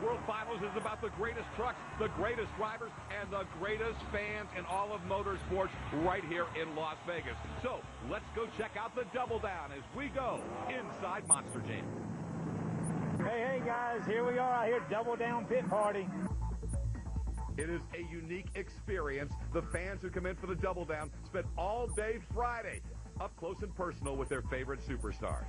World Finals is about the greatest trucks, the greatest drivers, and the greatest fans in all of motorsports right here in Las Vegas. So let's go check out the Double Down as we go inside Monster Jam. Hey guys, here we are out here, Double Down Pit Party. It is a unique experience. The fans who come in for the Double Down spend all day Friday up close and personal with their favorite superstars.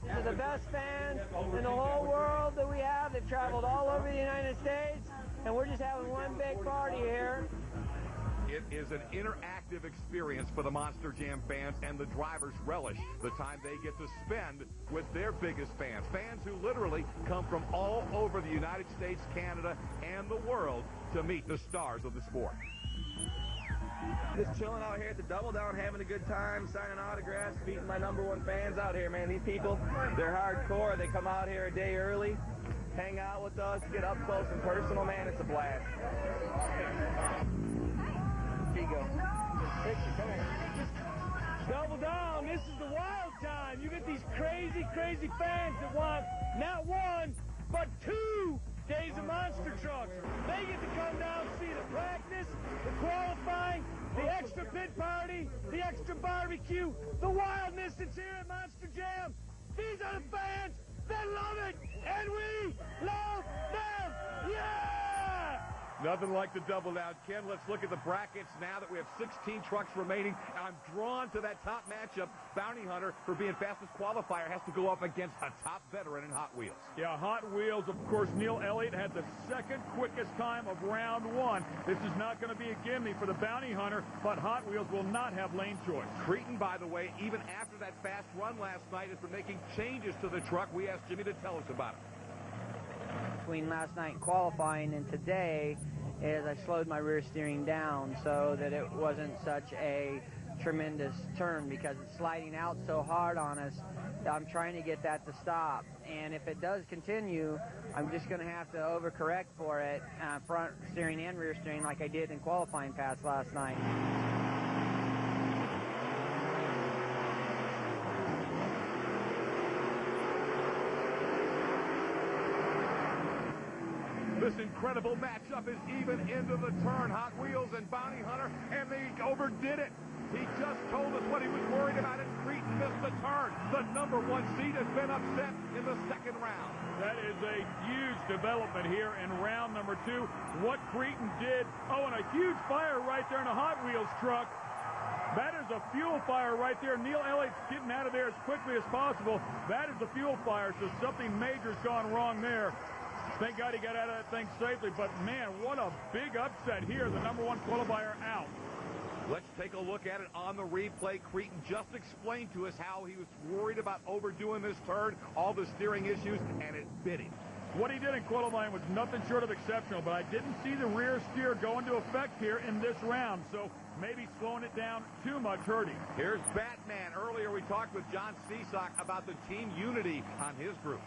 They're the best fans in the whole world that we have. They've traveled all over the United States, and we're just having one big party here. It is an interactive experience for the Monster Jam fans, and the drivers relish the time they get to spend with their biggest fans. Fans who literally come from all over the United States, Canada, and the world to meet the stars of the sport. Just chilling out here at the Double Down, having a good time, signing autographs, meeting my #1 fans out here, man. These people, they're hardcore. They come out here a day early, hang out with us, get up close and personal, man. It's a blast. Here you go. Picture, come here. Double Down, this is the wild time. You get these crazy fans that want not one, but 2 days of monster trucks. They get to come down, see the practice, the qualifying, the extra pit party, the extra barbecue, the wildness that's here at Monster Jam. These are the fans that love it, and we love them. Yeah! Nothing like the Double Down. Ken, let's look at the brackets now that we have 16 trucks remaining. And I'm drawn to that top matchup. Bounty Hunter, for being fastest qualifier, has to go up against a top veteran in Hot Wheels. Yeah, Hot Wheels, of course, Neil Elliott had the second quickest time of round 1. This is not going to be a gimme for the Bounty Hunter, but Hot Wheels will not have lane choice. Cretin, by the way, even after that fast run last night, has been making changes to the truck. We asked Jimmy to tell us about it. Between last night and qualifying and today is I slowed my rear steering down so that it wasn't such a tremendous turn because it's sliding out so hard on us. I'm trying to get that to stop, and if it does continue, I'm just going to have to overcorrect for it, front steering and rear steering, like I did in qualifying pass last night. This incredible matchup is even into the turn. Hot Wheels and Bounty Hunter, and they overdid it. He just told us what he was worried about, and Cretin missed the turn. The #1 seed has been upset in the second round. That is a huge development here in round number 2. What Cretin did, and a huge fire right there in a Hot Wheels truck. That is a fuel fire right there. Neil Elliott's getting out of there as quickly as possible. That is a fuel fire, so something major's gone wrong there. Thank God he got out of that thing safely, but man, what a big upset here. The #1 qualifier out. Let's take a look at it on the replay. Cretin just explained to us how he was worried about overdoing this turn, all the steering issues, and it bit him. What he did in qualifying was nothing short of exceptional, but I didn't see the rear steer go into effect here in this round, so maybe slowing it down too much hurt him. Here's Batman. Earlier we talked with John Ciesiak about the team unity on his group.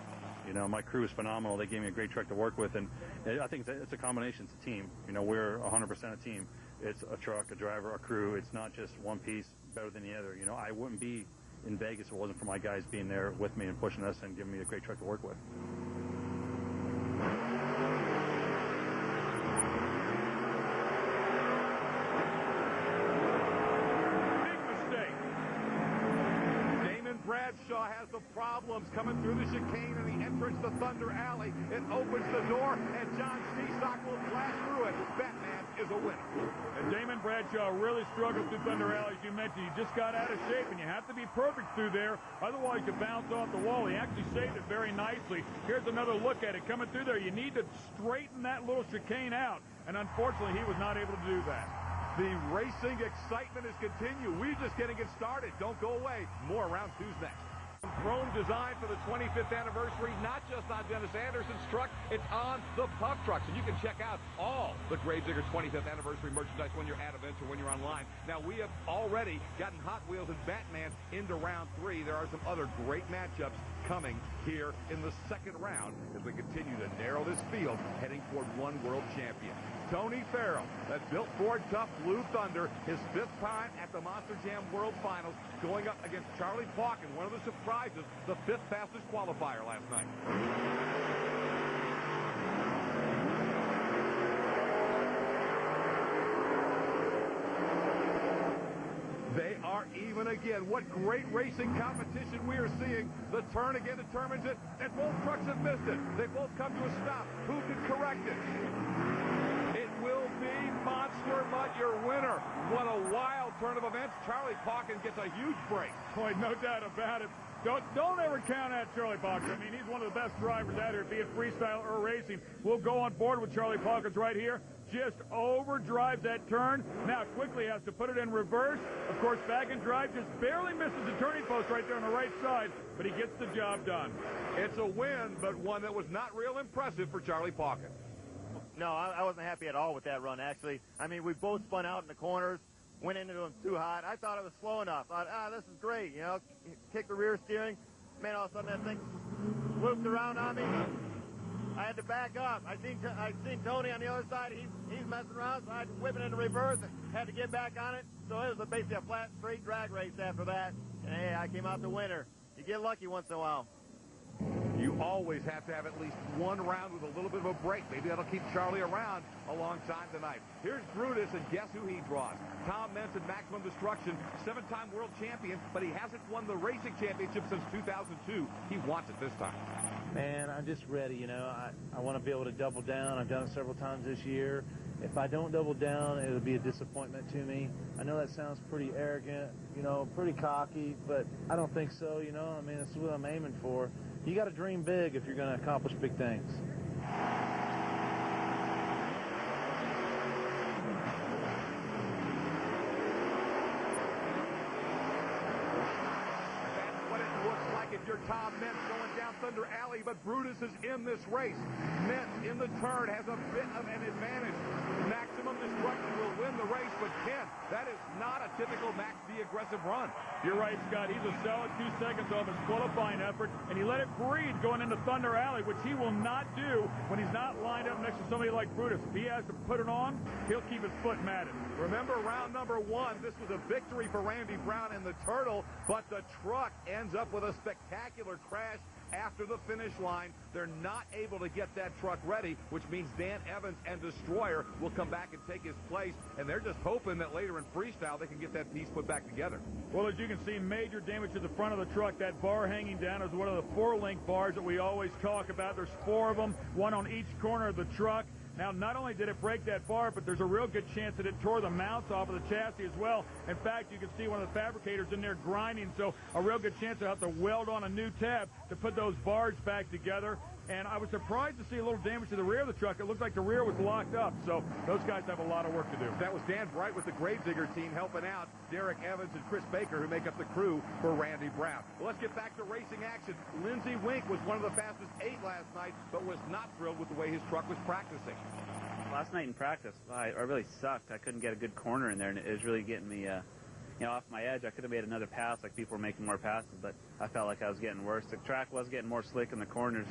You know, my crew is phenomenal. They gave me a great truck to work with, and I think it's a combination. It's a team. You know, we're 100% a team. It's a truck, a driver, a crew. It's not just one piece better than the other. You know, I wouldn't be in Vegas if it wasn't for my guys being there with me and pushing us and giving me a great truck to work with. Bradshaw has the problems coming through the chicane and the entrance to Thunder Alley. It opens the door, and John Ciesiak will blast through it. Batman is a winner. And Damon Bradshaw really struggled through Thunder Alley, as you mentioned. He just got out of shape, and you have to be perfect through there. Otherwise, you bounce off the wall. He actually saved it very nicely. Here's another look at it. Coming through there, you need to straighten that little chicane out, and unfortunately, he was not able to do that. The racing excitement is continued. We're just getting it started. Don't go away. More round 2's next. Chrome design for the 25th anniversary, not just on Dennis Anderson's truck, it's on the Puck trucks. And you can check out all the Gravediggers 25th anniversary merchandise when you're at events or when you're online. Now, we have already gotten Hot Wheels and Batman into round 3. There are some other great matchups coming here in the second round as we continue to narrow this field, heading toward one world champion. Tony Farrell, that built Ford Tough Blue Thunder, his 5th time at the Monster Jam World Finals, going up against Charlie Pauken, one of the surprises, the 5th fastest qualifier last night. are even again. What great racing competition we are seeing. The turn again determines it, and both trucks have missed it. They both come to a stop. Who can correct it? It will be Monster Mutt, your winner. What a wild turn of events. Charlie Pauken gets a huge break. Boy, no doubt about it. Don't ever count out Charlie Pauken. I mean, he's one of the best drivers out here, be it freestyle or racing. We'll go on board with Charlie Pauken right here. Just overdrives that turn. Now quickly has to put it in reverse. Of course, back in drive, just barely misses the turning post right there on the right side, but he gets the job done. It's a win, but one that was not real impressive for Charlie Pauken. No, I wasn't happy at all with that run, actually. I mean, we both spun out in the corners, went into them too hot. I thought it was slow enough. I thought, this is great, you know, kick the rear steering. Man, all of a sudden that thing looped around on me. I had to back up. I seen Tony on the other side. He's messing around, so I had to whip it into reverse and had to get back on it. So it was basically a flat, straight drag race after that. And, hey, I came out the winner. You get lucky once in a while. You always have to have at least one round with a little bit of a break. Maybe that'll keep Charlie around a long time tonight. Here's Brutus, and guess who he draws? Tom Meents at Maximum Destruction, 7-time world champion, but he hasn't won the racing championship since 2002. He wants it this time. Man, I'm just ready, you know. I want to be able to double down. I've done it several times this year. If I don't double down, it'll be a disappointment to me. I know that sounds pretty arrogant, you know, pretty cocky, but I don't think so, you know. I mean, that's what I'm aiming for. You got to dream big if you're going to accomplish big things. If you're Tom Meents going down Thunder Alley, but Brutus is in this race. Meents in the turn has a bit of an advantage. Maximum Destruction will win the race, but Ken, that is not a typical Max D aggressive run. You're right, Scott. He's a solid 2 seconds off his qualifying effort, and he let it breathe going into Thunder Alley, which he will not do when he's not lined up next to somebody like Brutus. If he has to put it on, he'll keep his foot matted. Remember round number 1, this was a victory for Randy Brown and the Turtle, but the truck ends up with a spectacular crash after the finish line. They're not able to get that truck ready, which means Dan Evans and Destroyer will come back and take his place, and they're just hoping that later in freestyle they can get that piece put back together. Well, as you can see, major damage to the front of the truck. That bar hanging down is one of the 4-link bars that we always talk about. There's 4 of them, one on each corner of the truck. Now, not only did it break that bar, but there's a real good chance that it tore the mounts off of the chassis as well. In fact, you can see one of the fabricators in there grinding, so a real good chance they'll have to weld on a new tab to put those bars back together. And I was surprised to see a little damage to the rear of the truck. It looked like the rear was locked up, so those guys have a lot of work to do. That was Dan Bright with the Gravedigger team helping out Derek Evans and Chris Baker, who make up the crew for Randy Brown. Well, let's get back to racing action. Lindsey Wink was one of the fastest 8 last night, but was not thrilled with the way his truck was practicing. Last night in practice, I really sucked. I couldn't get a good corner in there, and it was really getting me off my edge. I could have made another pass, like people were making more passes, but I felt like I was getting worse. The track was getting more slick in the corners.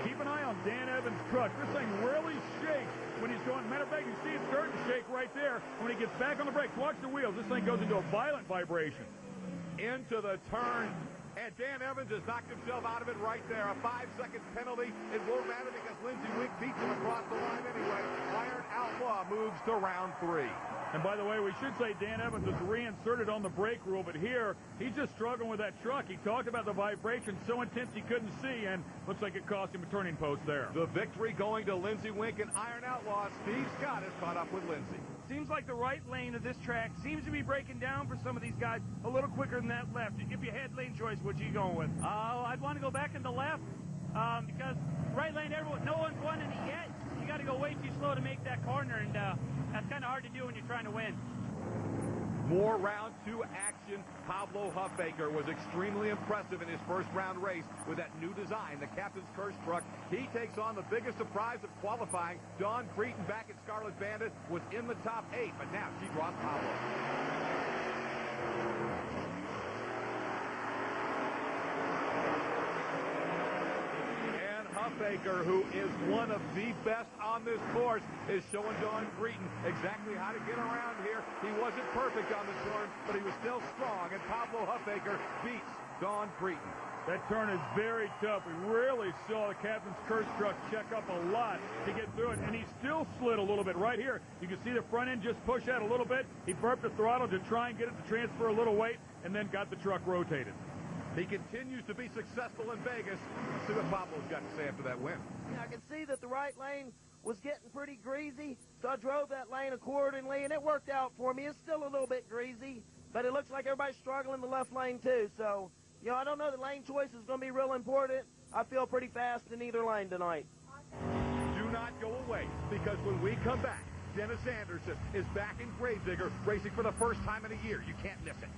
Keep an eye on Dan Evans' truck. This thing really shakes when he's going. Matter of fact, you see it starting to shake right there. When he gets back on the brakes, watch the wheels. This thing goes into a violent vibration. Into the turn. And Dan Evans has knocked himself out of it right there. A 5-second penalty. It won't matter because Lindsey Wink beats him across the line anyway. Iron Outlaw moves to round 3. And by the way, we should say Dan Evans is reinserted on the brake rule, but here he's just struggling with that truck. He talked about the vibration so intense he couldn't see, and looks like it cost him a turning post there. The victory going to Lindsey Wink and Iron Outlaw. Steve Scott has caught up with Lindsey. Seems like the right lane of this track seems to be breaking down for some of these guys a little quicker than that left. If you had lane choice, what you going with? I'd want to go back in the left because right lane, no one's won any yet. You got to go way too slow to make that corner, and that's kind of hard to do when you're trying to win. More round 2 action. Pablo Huffaker was extremely impressive in his first round race with that new design, the Captain's Curse truck. He takes on the biggest surprise of qualifying. Dawn Cretan back at Scarlet Bandit was in the top 8, but now she draws Pablo. Huffaker, who is one of the best on this course, is showing Dawn Cretan exactly how to get around here. He wasn't perfect on the turn, but he was still strong, and Pablo Huffaker beats Dawn Cretan. That turn is very tough. We really saw the Captain's Curse truck check up a lot to get through it, and he still slid a little bit. Right here, you can see the front end just push out a little bit. He burped the throttle to try and get it to transfer a little weight, and then got the truck rotated. He continues to be successful in Vegas. Let's see what Pablo's got to say after that win. I can see that the right lane was getting pretty greasy, so I drove that lane accordingly, and it worked out for me. It's still a little bit greasy, but it looks like everybody's struggling in the left lane too. So, you know, I don't know, the lane choice is going to be real important. I feel pretty fast in either lane tonight. Do not go away, because when we come back, Dennis Anderson is back in Gravedigger, racing for the first time in a year. You can't miss it.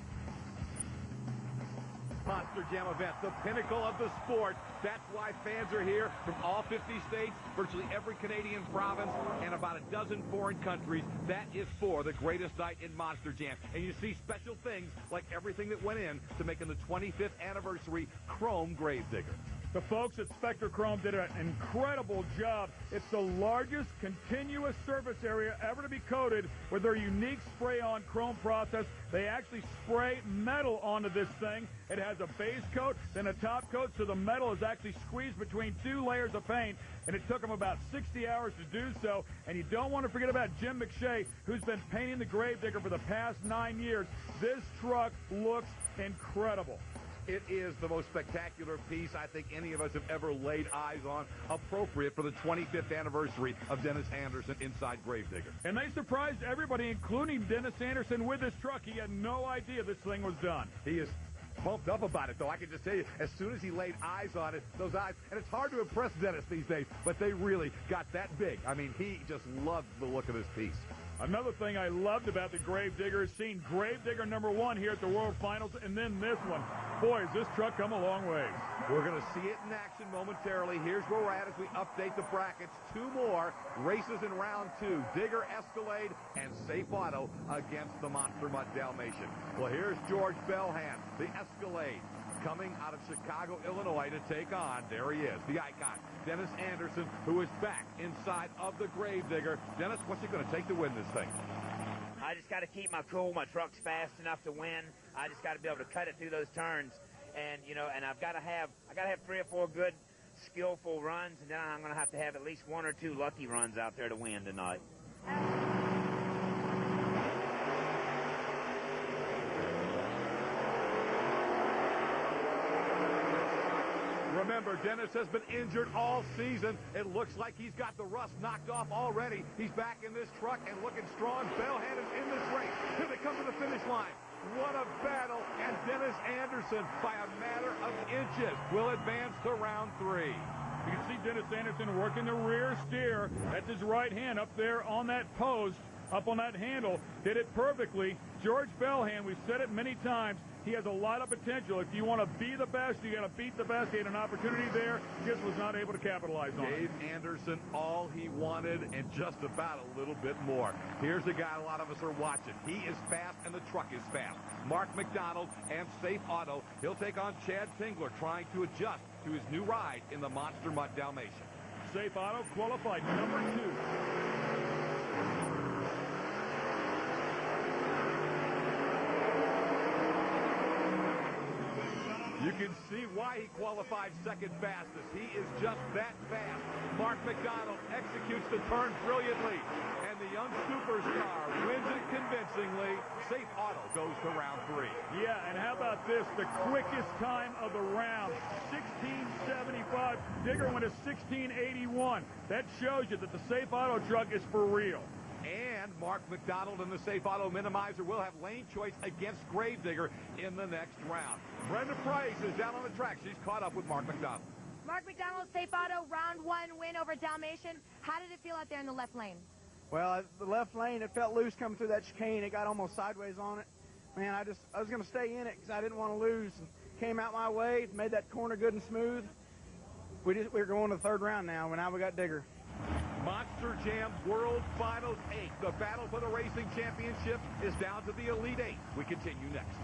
Monster Jam event, the pinnacle of the sport. That's why fans are here from all 50 states, virtually every Canadian province, and about a dozen foreign countries. That is for the greatest night in Monster Jam. And you see special things like everything that went in to making the 25th anniversary Chrome Gravedigger. The folks at Spectre Chrome did an incredible job. It's the largest continuous surface area ever to be coated with their unique spray-on chrome process. They actually spray metal onto this thing. It has a base coat, then a top coat, so the metal is actually squeezed between two layers of paint, and it took them about 60 hours to do so. And you don't want to forget about Jim McShay, who's been painting the Gravedigger for the past 9 years. This truck looks incredible. It is the most spectacular piece I think any of us have ever laid eyes on, appropriate for the 25th anniversary of Dennis Anderson inside Gravedigger. And they surprised everybody, including Dennis Anderson, with this truck. He had no idea this thing was done. He is pumped up about it, though. I can just tell you, as soon as he laid eyes on it, those eyes, and it's hard to impress Dennis these days, but they really got that big. I mean, he just loved the look of this piece. Another thing I loved about the Gravedigger is seeing Gravedigger #1 here at the World Finals, and then this one. Boy, has this truck come a long ways. We're going to see it in action momentarily. Here's where we're at as we update the brackets. Two more races in round 2. Digger Escalade and Safe Auto against the Monster Mutt Dalmatian. Well, here's George Bellhand, the Escalade, coming out of Chicago, Illinois to take on, there he is, the icon, Dennis Anderson, who is back inside of the Gravedigger. Dennis, what's it going to take to win this thing? I just got to keep my cool. My truck's fast enough to win. I just got to be able to cut it through those turns, and you know, and I got to have 3 or 4 good, skillful runs, and then I'm going to have at least 1 or 2 lucky runs out there to win tonight. Remember, Dennis has been injured all season. It looks like he's got the rust knocked off already. He's back in this truck and looking strong. Bellhand is in this race. Here they come to the finish line. What a battle, and Dennis Anderson, by a matter of inches, will advance to round 3. You can see Dennis Anderson working the rear steer. That's his right hand up there on that post, up on that handle. Did it perfectly. George Bellhand, we've said it many times, he has a lot of potential. If you want to be the best, you got to beat the best. He had an opportunity there, just was not able to capitalize on it. Dave Anderson, all he wanted, and just about a little bit more. Here's a guy a lot of us are watching. He is fast, and the truck is fast. Mark McDonald and Safe Auto. He'll take on Chad Tingler, trying to adjust to his new ride in the Monster Mutt Dalmatian. Safe Auto qualified #2. You can see why he qualified second fastest. He is just that fast. Mark McDonald executes the turn brilliantly, and the young superstar wins it convincingly. Safe Auto goes to round 3. Yeah, and how about this? The quickest time of the round, 16:75. Digger went to 16:81. That shows you that the Safe Auto truck is for real. And Mark McDonald and the Safe Auto Minimizer will have lane choice against Gravedigger in the next round. Brenda Price is down on the track. She's caught up with Mark McDonald. Mark McDonald, Safe Auto, round 1 win over Dalmatian. How did it feel out there in the left lane? Well, the left lane, it felt loose coming through that chicane. It got almost sideways on it. Man, I was going to stay in it because I didn't want to lose. And came out my way, made that corner good and smooth. We're going to the 3rd round now, and now we got Digger. Monster Jam World Finals 8. The battle for the racing championship is down to the Elite 8. We continue next.